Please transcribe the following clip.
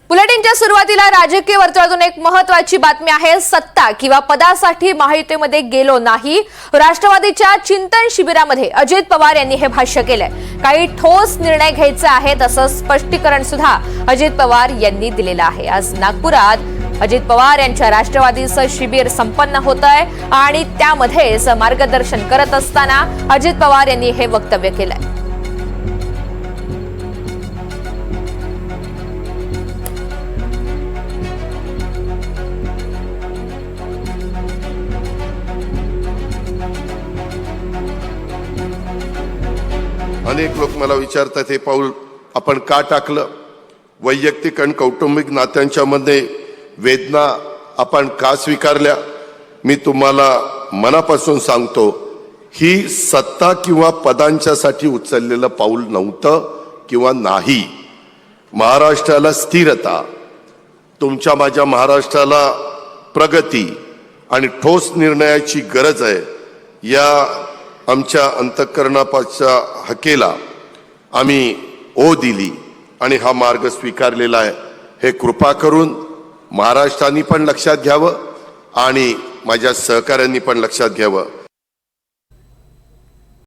बुलेटिनच्या सुरुवातीला राजकीय वर्तुळातून एक महत्त्वाची बातमी आहे। सत्ता किंवा पदासाठी महायुतीमध्ये गेलो नाही। राष्ट्रवादीच्या चिंतन शिबिरामध्ये अजित पवार यांनी हे भाष्य केलंय। काही ठोस निर्णय घ्यायचे आहेत असं स्पष्टीकरण सुद्धा अजित पवार यांनी दिलेलं आहे। आज नागपुरात अजित पवार यांच्या राष्ट्रवादीचं शिबिर संपन्न होतंय आणि त्यामध्येच मार्गदर्शन करत असताना अजित पवार यांनी हे वक्तव्य केलंय। अनेक लोक मला विचारतात हे पाऊल आपण का टाकलं, वैयक्तिक आणि कौटुंबिक नात्यांच्या मध्ये वेदना आपण का स्वीकारल्या। मी तुम्हाला मनापासून सांगतो, ही सत्ता किंवा पदांच्यासाठी उचललेलं पाऊल नव्हतं किंवा नाही। महाराष्ट्राला स्थिरता, तुमच्या माझ्या महाराष्ट्राला प्रगती आणि ठोस निर्णयाची गरज आहे। या आमच्या अंतःकरणाच्या हकेला आम्ही ओ दिली आणि हा मार्ग स्वीकारलेला आहे। हे कृपा करून महाराष्ट्राने पण लक्षात घ्यावं आणि माझ्या सहकाऱ्यांनी पण लक्षात घ्यावं।